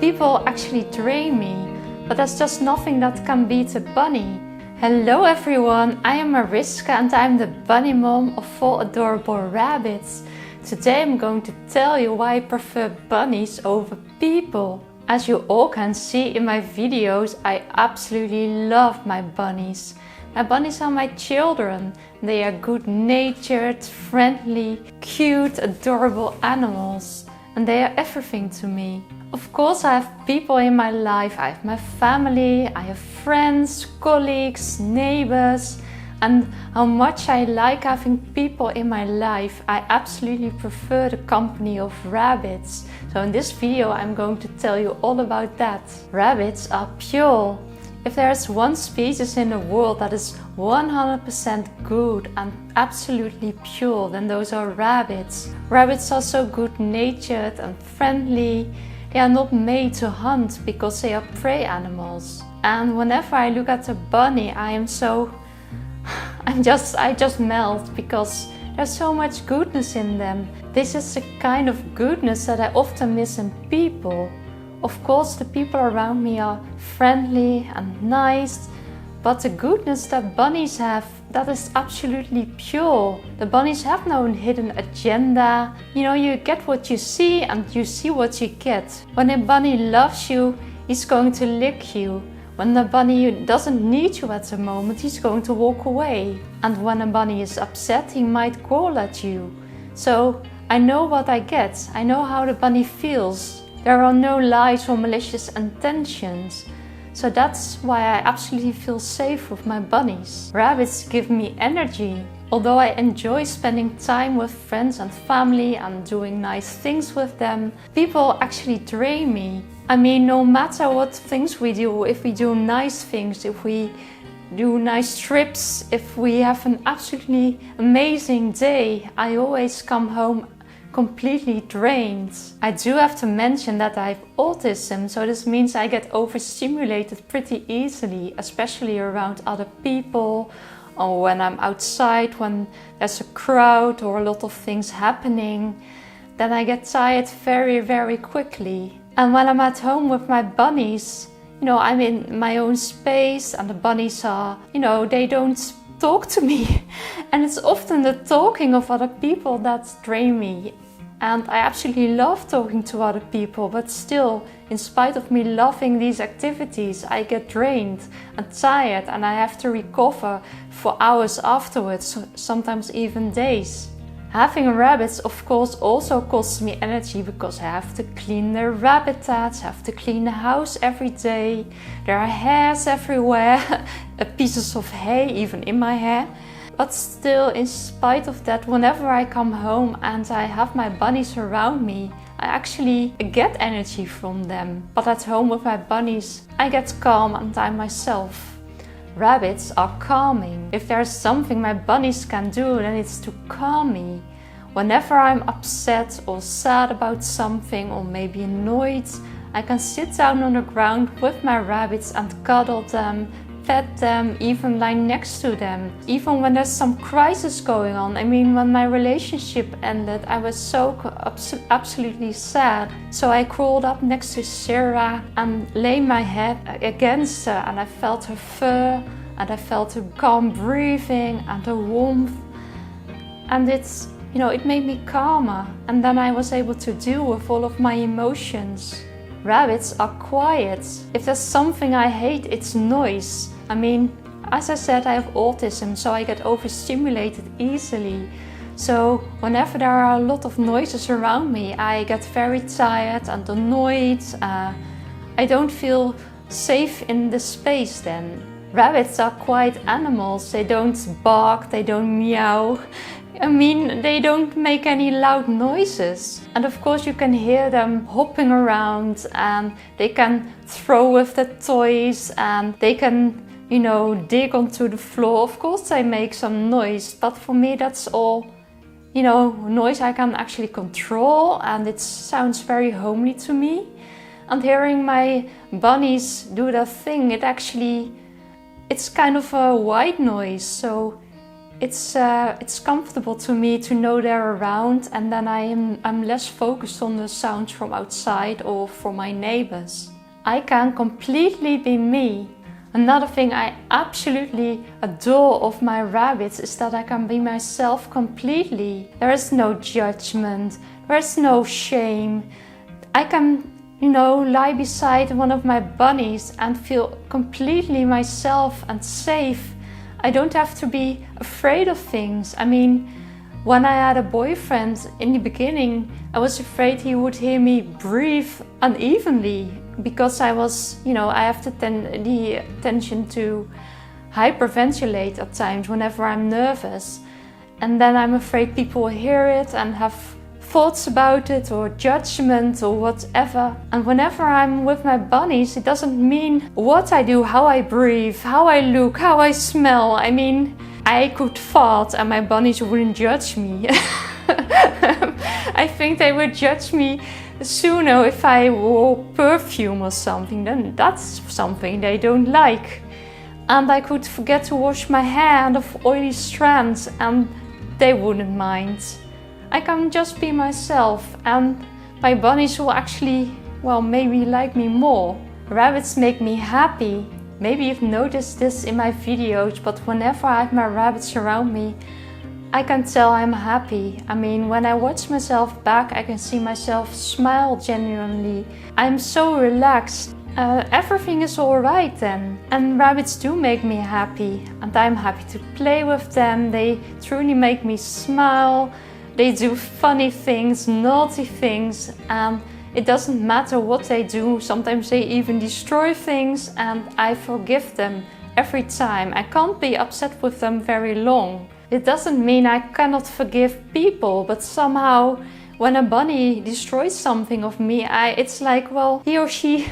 People actually drain me, but there's just nothing that can beat a bunny. Hello everyone, I am Mariska and I'm the bunny mom of 4 adorable rabbits. Today I'm going to tell you why I prefer bunnies over people. As you all can see in my videos, I absolutely love my bunnies. My bunnies are my children. They are good-natured, friendly, cute, adorable animals. And they are everything to me. Of course, I have people in my life. I have my family, I have friends, colleagues, neighbors. And how much I like having people in my life, I absolutely prefer the company of rabbits. So in this video, I'm going to tell you all about that. Rabbits are pure. If there is one species in the world that is 100% good and absolutely pure, then those are rabbits. Rabbits are so good-natured and friendly. They are not made to hunt because they are prey animals. And whenever I look at a bunny, I just melt because there's so much goodness in them. This is the kind of goodness that I often miss in people. Of course, the people around me are friendly and nice, but the goodness that bunnies have, that is absolutely pure. The bunnies have no hidden agenda. You know, you get what you see and you see what you get. When a bunny loves you, he's going to lick you. When the bunny doesn't need you at the moment, he's going to walk away. And when a bunny is upset, he might growl at you. So I know what I get. I know how the bunny feels. There are no lies or malicious intentions. So that's why I absolutely feel safe with my bunnies. Rabbits give me energy. Although I enjoy spending time with friends and family and doing nice things with them, people actually drain me. I mean, no matter what things we do, if we do nice things, if we do nice trips, if we have an absolutely amazing day, I always come home completely drained. I do have to mention that I have autism, so this means I get overstimulated pretty easily, especially around other people or when I'm outside, when there's a crowd or a lot of things happening. Then I get tired very quickly. And when I'm at home with my bunnies, you know, I'm in my own space and the bunnies are, you know, they don't talk to me. And it's often the talking of other people that drain me. And I absolutely love talking to other people, but still, in spite of me loving these activities, I get drained and tired and I have to recover for hours afterwards, sometimes even days. Having rabbits, of course, also costs me energy because I have to clean their habitats, I have to clean the house every day. There are hairs everywhere, pieces of hay even in my hair. But still, in spite of that, whenever I come home and I have my bunnies around me, I actually get energy from them. But at home with my bunnies, I get calm and I'm myself. Rabbits are calming. If there's something my bunnies can do, then it's to calm me. Whenever I'm upset or sad about something or maybe annoyed, I can sit down on the ground with my rabbits and cuddle them, pet them, even lie next to them. Even when there's some crisis going on. I mean, when my relationship ended, I was so absolutely sad. So I crawled up next to Sarah and lay my head against her and I felt her fur and I felt her calm breathing and her warmth. And it's, you know, it made me calmer. And then I was able to deal with all of my emotions. Rabbits are quiet. If there's something I hate, it's noise. I mean, as I said, I have autism, so I get overstimulated easily. So whenever there are a lot of noises around me, I get very tired and annoyed. I don't feel safe in the space then. Rabbits are quiet animals. They don't bark, they don't meow. I mean, they don't make any loud noises. And of course you can hear them hopping around and they can throw with the toys and they can, you know, dig onto the floor. Of course they make some noise, but for me that's all, you know, noise I can actually control and it sounds very homely to me. And hearing my bunnies do that thing, it's kind of a white noise. So it's comfortable to me to know they're around, and then I'm less focused on the sounds from outside or from my neighbors. I can completely be me. Another thing I absolutely adore of my rabbits is that I can be myself completely. There is no judgment, there is no shame. I can, lie beside one of my bunnies and feel completely myself and safe. I don't have to be afraid of things. I mean, when I had a boyfriend in the beginning, I was afraid he would hear me breathe unevenly because I was, I have the tendency to hyperventilate at times whenever I'm nervous. And then I'm afraid people will hear it and have thoughts about it or judgment or whatever. And whenever I'm with my bunnies, it doesn't mean what I do, how I breathe, how I look, how I smell. I mean, I could fart and my bunnies wouldn't judge me. I think they would judge me sooner if I wore perfume or something. Then that's something they don't like. And I could forget to wash my hair and of oily strands and they wouldn't mind. I can just be myself, and my bunnies will actually, maybe like me more. Rabbits make me happy. Maybe you've noticed this in my videos, but whenever I have my rabbits around me, I can tell I'm happy. I mean, when I watch myself back, I can see myself smile genuinely. I'm so relaxed. Everything is alright then. And rabbits do make me happy, and I'm happy to play with them. They truly make me smile. They do funny things, naughty things, and it doesn't matter what they do. Sometimes they even destroy things, and I forgive them every time. I can't be upset with them very long. It doesn't mean I cannot forgive people, but somehow when a bunny destroys something of me, it's like, he or she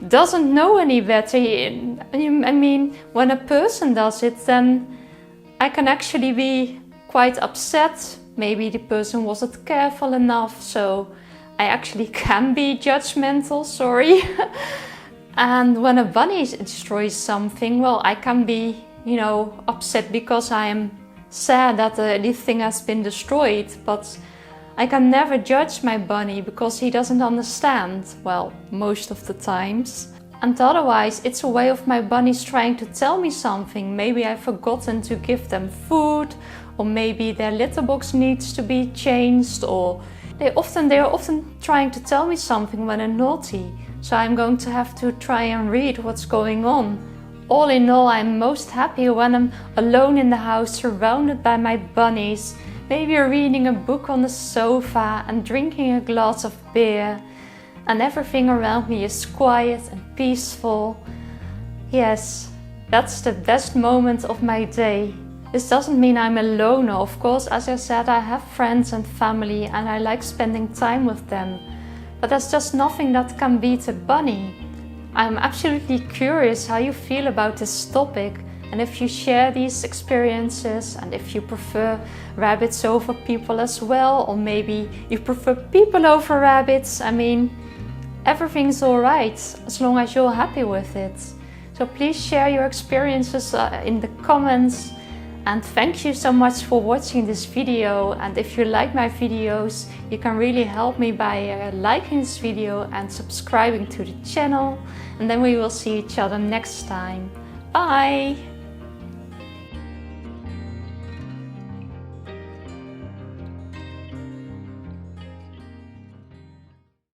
doesn't know any better. I mean, when a person does it, then I can actually be quite upset. Maybe the person wasn't careful enough, so I actually can be judgmental, sorry. And when a bunny destroys something, I can be, upset because I am sad that this thing has been destroyed. But I can never judge my bunny because he doesn't understand, most of the times. And otherwise, it's a way of my bunnies trying to tell me something. Maybe I've forgotten to give them food, or maybe their litter box needs to be changed, or they are often trying to tell me something when they're naughty. So I'm going to have to try and read what's going on. All in all, I'm most happy when I'm alone in the house, surrounded by my bunnies, maybe reading a book on the sofa and drinking a glass of beer, and everything around me is quiet and peaceful. Yes, that's the best moment of my day. This doesn't mean I'm a loner. Of course, as I said, I have friends and family and I like spending time with them. But there's just nothing that can beat a bunny. I'm absolutely curious how you feel about this topic, and if you share these experiences, and if you prefer rabbits over people as well, or maybe you prefer people over rabbits. I mean, everything's alright as long as you're happy with it. So please share your experiences in the comments. And thank you so much for watching this video. And if you like my videos, you can really help me by liking this video and subscribing to the channel. And then we will see each other next time. Bye!